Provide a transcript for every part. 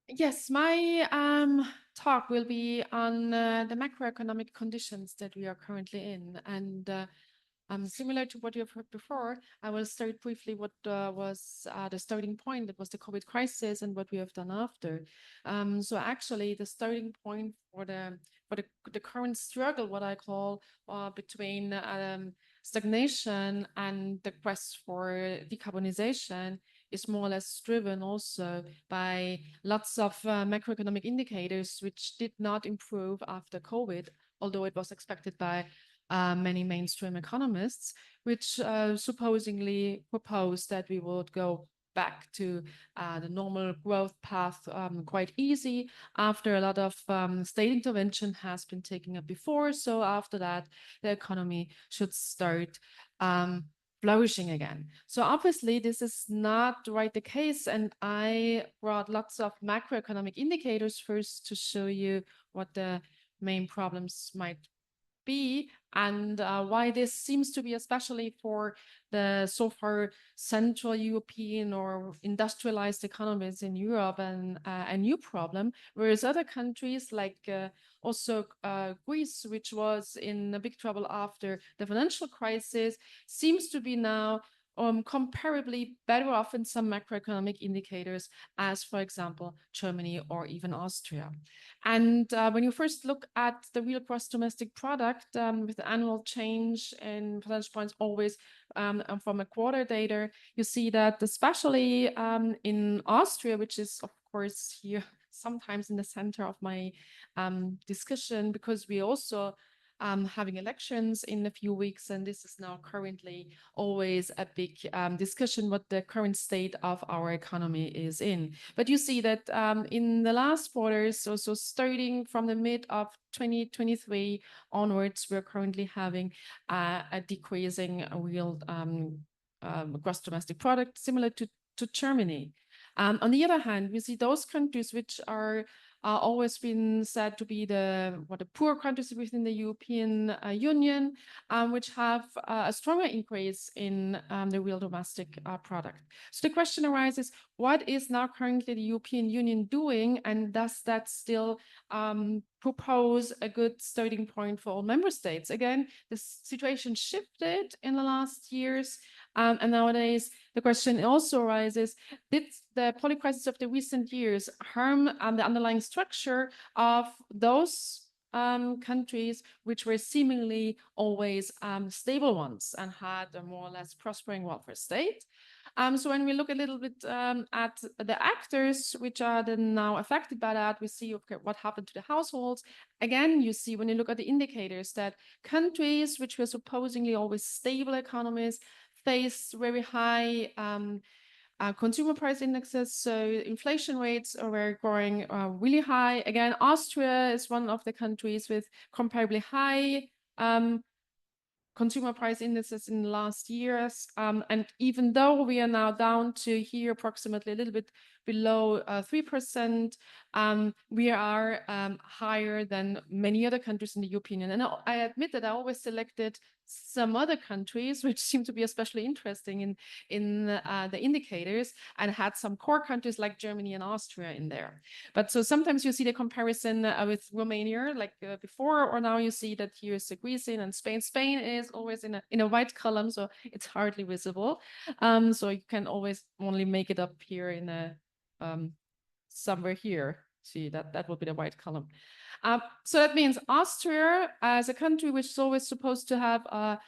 Yes, my talk will be on the macroeconomic conditions that we are currently in. And similar to what you have heard before, I will start briefly what was the starting point. That was the COVID crisis and what we have done after. So actually, the starting point for the current struggle, what I call between stagnation and the quest for decarbonization, is more or less driven also by lots of macroeconomic indicators which did not improve after COVID, although it was expected by many mainstream economists, which supposedly proposed that we would go back to the normal growth path quite easy after a lot of state intervention has been taken up before. So after that, the economy should start flourishing again. So obviously this is not right the case. And I brought lots of macroeconomic indicators first to show you what the main problems might be and why this seems to be, especially for the so far Central European or industrialized economies in Europe, and a new problem, whereas other countries like also Greece, which was in a big trouble after the financial crisis, seems to be now comparably better off in some macroeconomic indicators as, for example, Germany or even Austria. And when you first look at the real gross domestic product with the annual change in percentage points always from a quarter data, you see that especially in Austria, which is of course here sometimes in the center of my discussion, because we also having elections in a few weeks, and this is now currently always a big discussion what the current state of our economy is in. But you see that in the last quarters, so starting from the mid of 2023 onwards, we're currently having a decreasing real gross domestic product, similar to Germany. On the other hand, we see those countries which are always been said to be the poor countries within the European Union, which have a stronger increase in the real domestic product. So the question arises, what is now currently the European Union doing, and does that still propose a good starting point for all member states? Again, the situation shifted in the last years, and nowadays the question also arises, did the polycrisis of the recent years harm the underlying structure of those countries which were seemingly always stable ones and had a more or less prospering welfare state? So when we look a little bit at the actors which are then now affected by that, we see, okay, what happened to the households. Again, you see when you look at the indicators that countries which were supposedly always stable economies face very high consumer price indexes. So inflation rates are growing really high. Again, Austria is one of the countries with comparably high consumer price indices in the last years. And even though we are now down to here approximately a little bit below 3%, we are higher than many other countries in the European Union. And I admit that I always selected some other countries which seem to be especially interesting in the indicators, and had some core countries like Germany and Austria in there. But so sometimes you see the comparison with Romania, like before, or now you see that here's Greece and Spain. Spain is always in a white column, so it's hardly visible. So you can always only make it up here in a somewhere here. See, that would be the white column. So that means Austria, as a country which is always supposed to have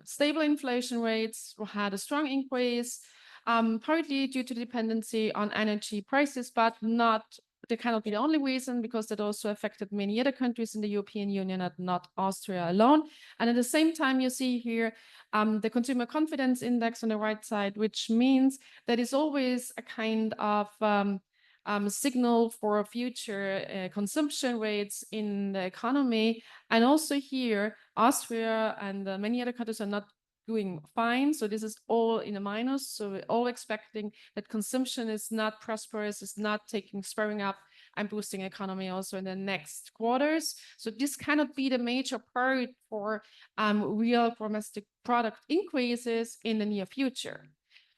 stable inflation rates, had a strong increase, partly due to dependency on energy prices, but they cannot be the only reason, because that also affected many other countries in the European Union and not Austria alone. And at the same time, you see here the consumer confidence index on the right side, which means that is always a kind of signal for future consumption rates in the economy. And also here, Austria and many other countries are not doing fine. So this is all in a minus. So we're all expecting that consumption is not prosperous, is not spurring up and boosting economy also in the next quarters. So this cannot be the major part for real domestic product increases in the near future.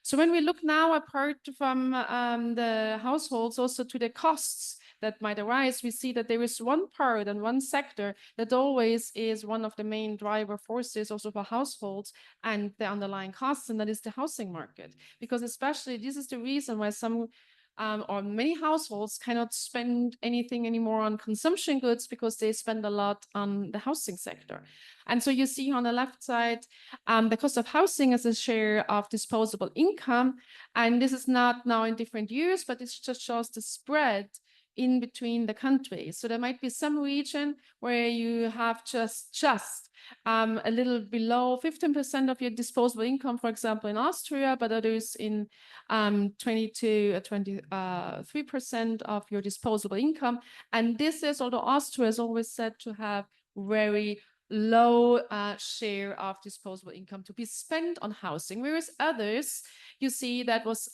So when we look now apart from the households also to the costs that might arise, we see that there is one part and one sector that always is one of the main driver forces also for households and the underlying costs, and that is the housing market. Because especially this is the reason why some or many households cannot spend anything anymore on consumption goods because they spend a lot on the housing sector. And so you see on the left side, the cost of housing as a share of disposable income. And this is not now in different years, but it just shows the spread in between the countries. So there might be some region where you have just a little below 15% of your disposable income, for example, in Austria, but others in 22 or 23% of your disposable income. And this is, although Austria is always said to have very low share of disposable income to be spent on housing, whereas others, you see that was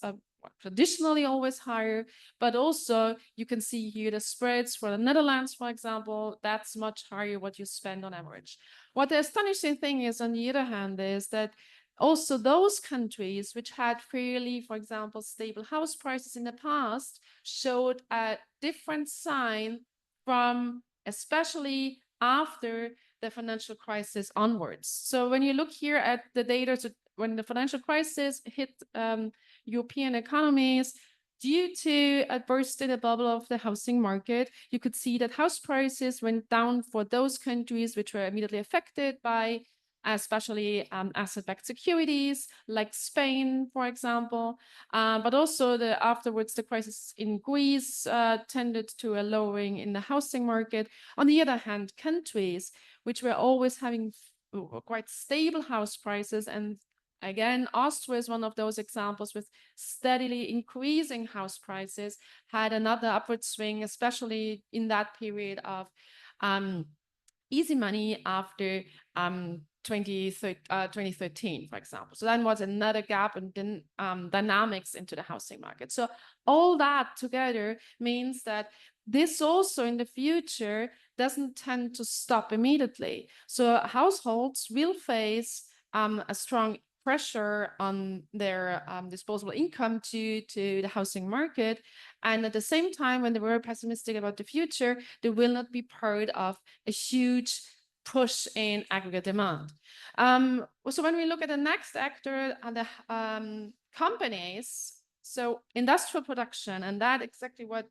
traditionally always higher, but also you can see here the spreads for the Netherlands, for example, that's much higher what you spend on average. What the astonishing thing is, on the other hand, is that also those countries which had fairly, for example, stable house prices in the past showed a different sign from especially after the financial crisis onwards. So when you look here at the data, so when the financial crisis hit European economies, due to a burst in the bubble of the housing market, you could see that house prices went down for those countries which were immediately affected by especially asset-backed securities, like Spain, for example. But also afterwards, the crisis in Greece tended to a lowering in the housing market. On the other hand, countries which were always having quite stable house prices, and again, Austria is one of those examples with steadily increasing house prices, had another upward swing, especially in that period of easy money after 2013, for example. So then was another gap in dynamics into the housing market. So all that together means that this also in the future doesn't tend to stop immediately. So households will face a strong pressure on their disposable income to the housing market. And at the same time, when they were pessimistic about the future, they will not be part of a huge push in aggregate demand. So when we look at the next actor, the companies, so industrial production, and that exactly what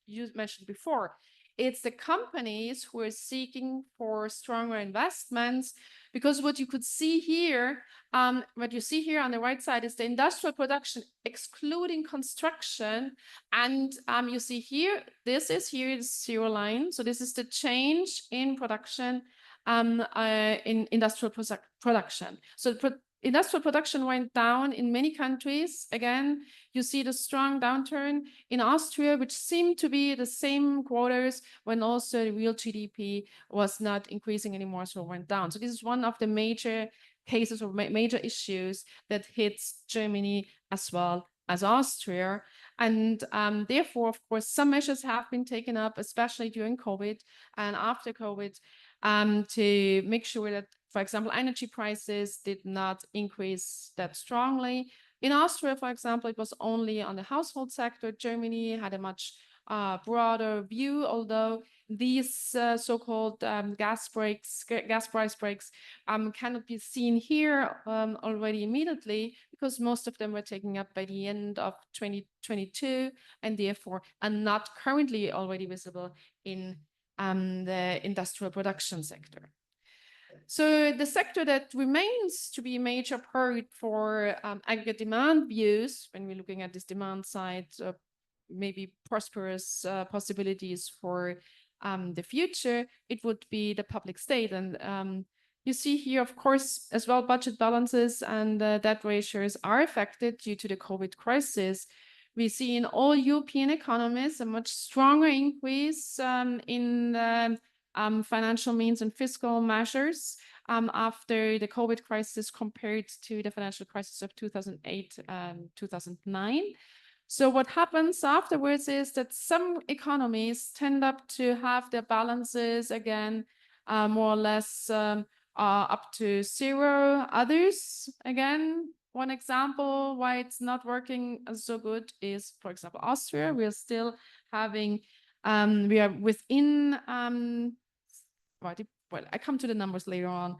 you mentioned before, it's the companies who are seeking for stronger investments, because what you could see here, what you see here on the right side is the industrial production, excluding construction. And you see here, this is here the zero line. So this is the change in production in industrial production. So industrial production went down in many countries. Again, you see the strong downturn in Austria, which seemed to be the same quarters when also the real GDP was not increasing anymore, so it went down. So this is one of the major cases or major issues that hits Germany as well as Austria. And therefore, of course, some measures have been taken up, especially during COVID and after COVID, to make sure that, for example, energy prices did not increase that strongly. In Austria, for example, it was only on the household sector. Germany had a much broader view, although these so-called gas price breaks cannot be seen here already immediately, because most of them were taken up by the end of 2022 and therefore are not currently already visible in the industrial production sector. So the sector that remains to be a major part for aggregate demand views, when we're looking at this demand side, maybe prosperous possibilities for the future, it would be the public state. And you see here, of course, as well, budget balances and debt ratios are affected due to the COVID crisis. We see in all European economies a much stronger increase in financial means and fiscal measures after the COVID crisis compared to the financial crisis of 2008 and 2009. So what happens afterwards is that some economies tend up to have their balances again more or less up to zero. Others, again, one example why it's not working so good is, for example, Austria. We are still having, we are within, well, I come to the numbers later on.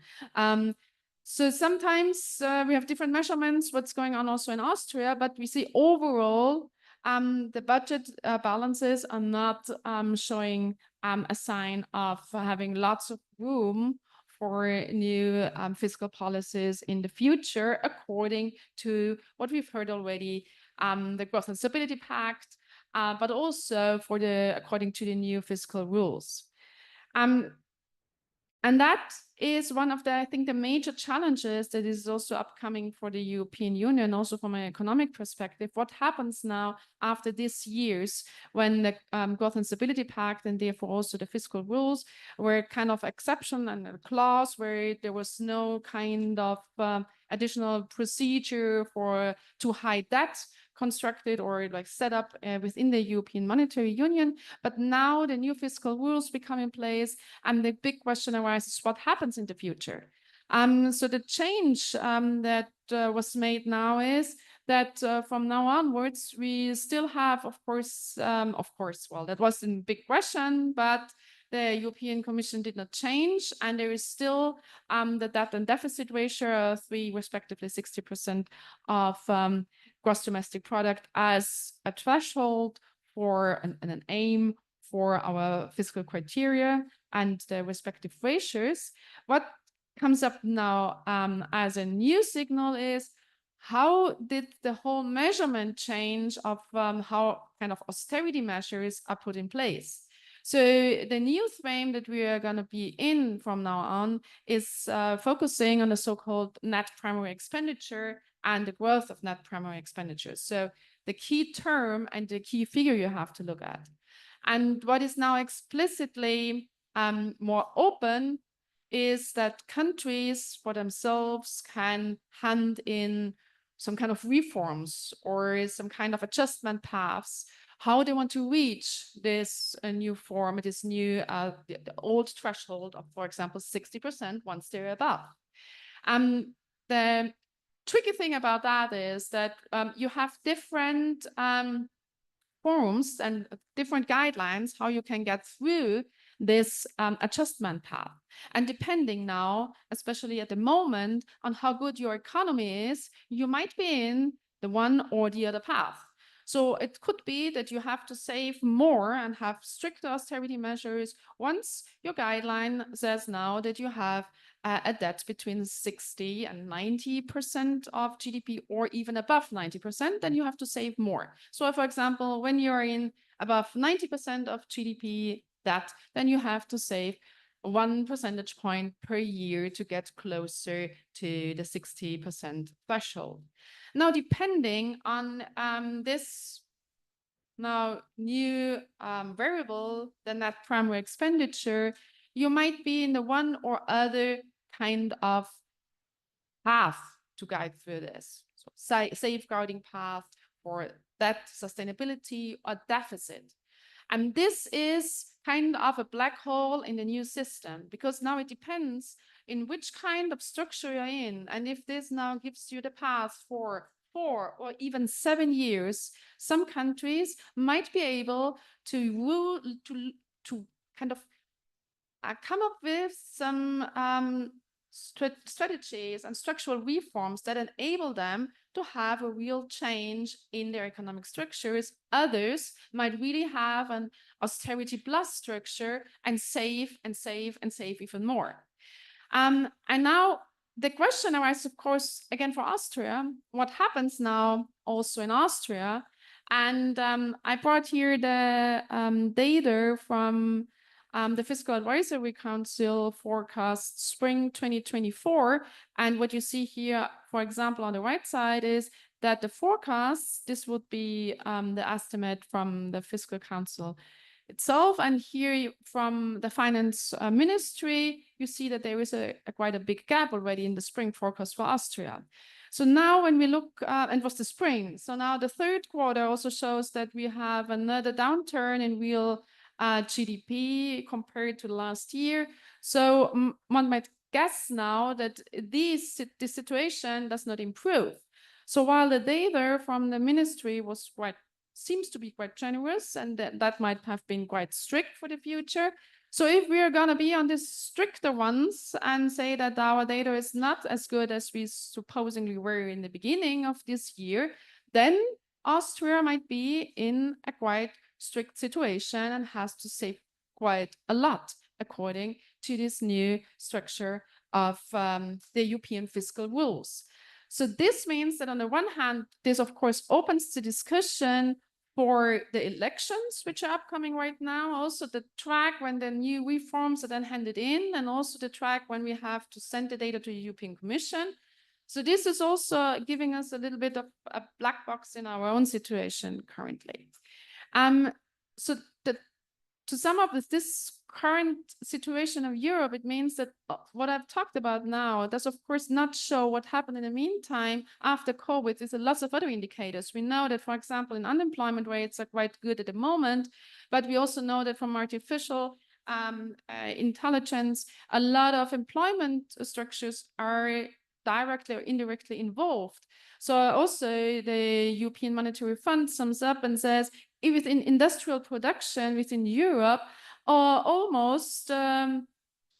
So sometimes we have different measurements, what's going on also in Austria, but we see overall the budget balances are not showing a sign of having lots of room for new fiscal policies in the future, according to what we've heard already, the Growth and Stability Pact, but also according to the new fiscal rules. And that is one of the, I think, the major challenges that is also upcoming for the European Union, also from an economic perspective. What happens now after these years when the Growth and Stability Pact and therefore also the fiscal rules were kind of exception and a clause where there was no kind of additional procedure to hide debt constructed or like set up within the European Monetary Union. But now the new fiscal rules become in place, and the big question arises, what happens in the future? So the change that was made now is that from now onwards, we still have, of course, well, that was a big question, but the European Commission did not change, and there is still the debt and deficit ratio of respectively 60% of gross domestic product as a threshold for an aim for our fiscal criteria and the respective ratios. What comes up now as a new signal is how did the whole measurement change of how kind of austerity measures are put in place? So the new frame that we are going to be in from now on is focusing on the so-called net primary expenditure and the growth of net primary expenditures. So the key term and the key figure you have to look at. And what is now explicitly more open is that countries for themselves can hand in some kind of reforms or some kind of adjustment paths, how they want to reach this new form, this new, the old threshold of, for example, 60% once they're above. The tricky thing about that is that you have different forms and different guidelines how you can get through this adjustment path. And depending now, especially at the moment, on how good your economy is, you might be in the one or the other path. So it could be that you have to save more and have stricter austerity measures once your guideline says now that you have a debt between 60 and 90% of GDP or even above 90%, then you have to save more. So for example, when you're in above 90% of GDP debt, then you have to save 1 percentage point per year to get closer to the 60% threshold. Now, depending on this now new variable, the net primary expenditure, you might be in the one or other kind of path to guide through this. So safeguarding path for debt sustainability or deficit. And this is kind of a black hole in the new system, because now it depends in which kind of structure you're in. And if this now gives you the path for 4 or even 7 years, some countries might be able to kind of come up with some strategies and structural reforms that enable them to have a real change in their economic structures. Others might really have an austerity plus structure and save and save and save even more. And now the question arises, of course, again for Austria, what happens now also in Austria? And I brought here the data from the Fiscal Advisory Council forecast spring 2024. And what you see here, for example, on the right side is that the forecasts, this would be the estimate from the Fiscal Council itself. And here from the Finance Ministry, you see that there is quite a big gap already in the spring forecast for Austria. So now when we look, and it was the spring, so now the third quarter also shows that we have another downturn in real GDP compared to last year. So one might guess now that this situation does not improve. So while the data from the ministry seems to be quite generous, and that might have been quite strict for the future. So if we are going to be on the stricter ones and say that our data is not as good as we supposedly were in the beginning of this year, then Austria might be in a quite strict situation and has to save quite a lot according to this new structure of the European fiscal rules. So this means that on the one hand, this of course opens the discussion for the elections, which are upcoming right now, also the track when the new reforms are then handed in, and also the track when we have to send the data to the European Commission. So this is also giving us a little bit of a black box in our own situation currently. So to sum up with this current situation of Europe, it means that what I've talked about now does of course not show what happened in the meantime after COVID. There's lots of other indicators. We know that, for example, in unemployment rates are quite good at the moment, but we also know that from artificial intelligence, a lot of employment structures are directly or indirectly involved. So also the European Monetary Fund sums up and says, within industrial production within Europe, almost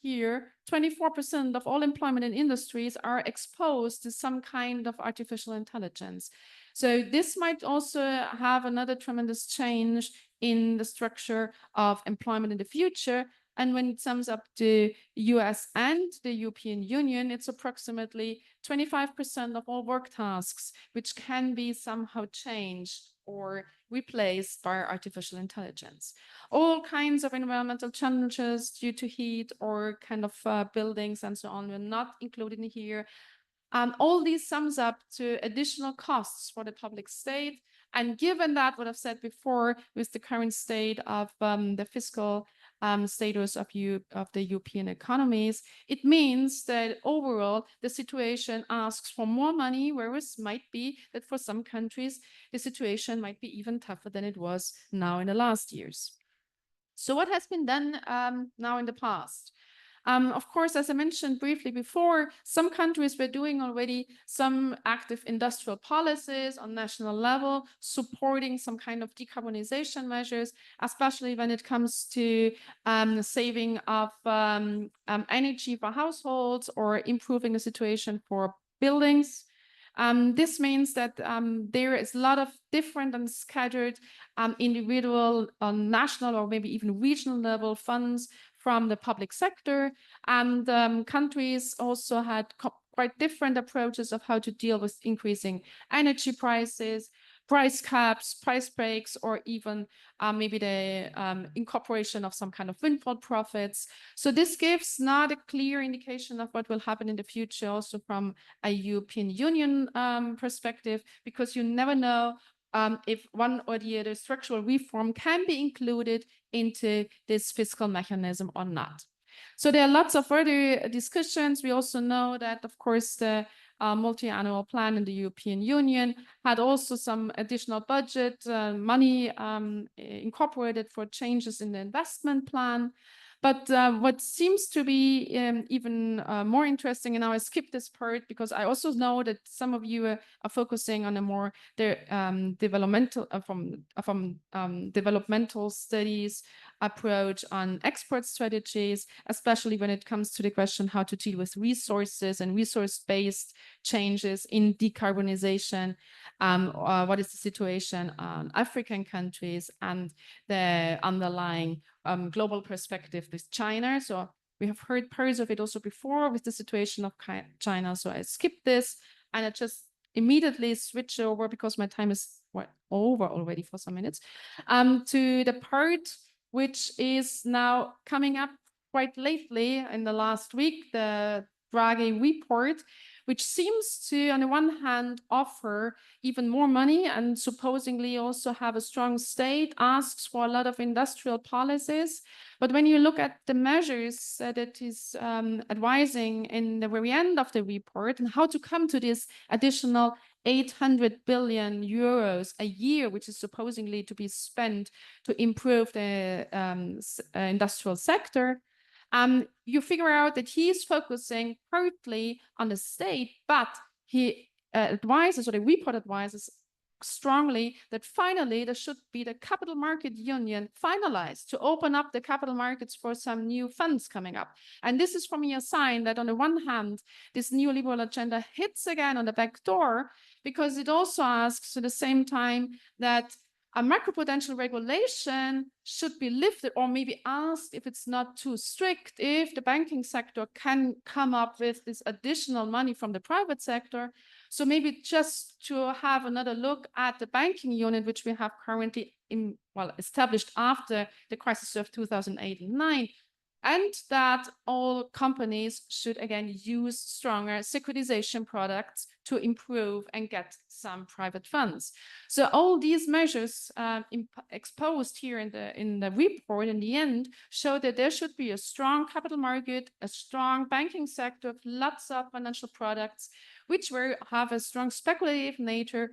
here, 24% of all employment in industries are exposed to some kind of artificial intelligence. So this might also have another tremendous change in the structure of employment in the future. And when it sums up the US and the European Union, it's approximately 25% of all work tasks, which can be somehow changed or replaced by artificial intelligence. All kinds of environmental challenges due to heat or kind of buildings and so on were not included in here. All these sums up to additional costs for the public state. And given that, what I've said before, with the current state of the fiscal status of the European economies, it means that overall the situation asks for more money, whereas might be that for some countries the situation might be even tougher than it was now in the last years. So what has been done now in the past? Of course, as I mentioned briefly before, some countries were doing already some active industrial policies on national level, supporting some kind of decarbonization measures, especially when it comes to saving of energy for households or improving the situation for buildings. This means that there is a lot of different and scattered individual, national, or maybe even regional level funds from the public sector, and countries also had quite different approaches of how to deal with increasing energy prices, price caps, price breaks, or even maybe the incorporation of some kind of windfall profits. So this gives not a clear indication of what will happen in the future, also from a European Union perspective, because you never know if one or the other structural reform can be included into this fiscal mechanism or not. So there are lots of other discussions. We also know that, of course, the multi-annual plan in the European Union had also some additional budget money incorporated for changes in the investment plan. But what seems to be even more interesting, and now I skip this part because I also know that some of you are focusing on a more developmental developmental studies approach on export strategies, especially when it comes to the question how to deal with resources and resource-based changes in decarbonization. What is the situation on African countries and the underlying global perspective with China. So we have heard parts of it also before with the situation of China. So I skipped this and I just immediately switch over, because my time is over already for some minutes, to the part which is now coming up quite lately in the last week, the Draghi report, which seems to, on the one hand, offer even more money and supposedly also have a strong state, asks for a lot of industrial policies. But when you look at the measures that it is advising in the very end of the report and how to come to this additional 800 billion euros a year, which is supposedly to be spent to improve the industrial sector, you figure out that he is focusing partly on the state, but he advises, or the report advises strongly that finally there should be the capital market union finalized to open up the capital markets for some new funds coming up. And this is for me a sign that on the one hand, this neoliberal agenda hits again on the back door, because it also asks at the same time that a macroprudential regulation should be lifted, or maybe asked, if it's not too strict, if the banking sector can come up with this additional money from the private sector. So maybe just to have another look at the banking unit, which we have currently established after the crisis of 2008 and 2009, and that all companies should again use stronger securitization products to improve and get some private funds. So all these measures exposed here in the report in the end show that there should be a strong capital market, a strong banking sector with lots of financial products, which will have a strong speculative nature,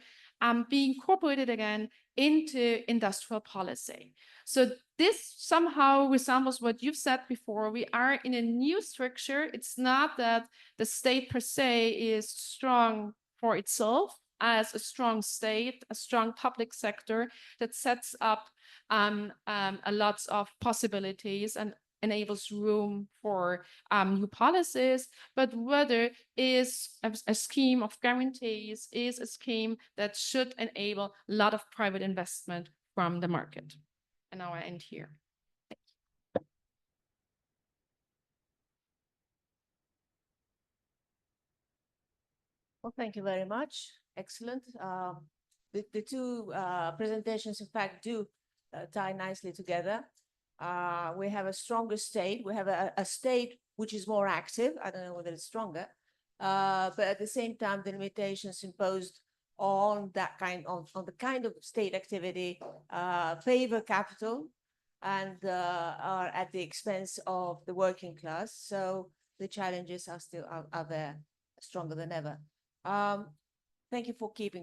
be incorporated again into industrial policy. So this somehow resembles what you've said before. We are in a new structure. It's not that the state per se is strong for itself as a strong state, a strong public sector that sets up a lot of possibilities and enables room for new policies, but rather is a scheme of guarantees, is a scheme that should enable a lot of private investment from the market. And now I end here. Well, thank you very much. Excellent. The two presentations, in fact, do tie nicely together. We have a stronger state. We have a state which is more active. I don't know whether it's stronger, but at the same time, the limitations imposed on that on the kind of state activity favor capital and are at the expense of the working class. So the challenges are still there, stronger than ever. Thank you for keeping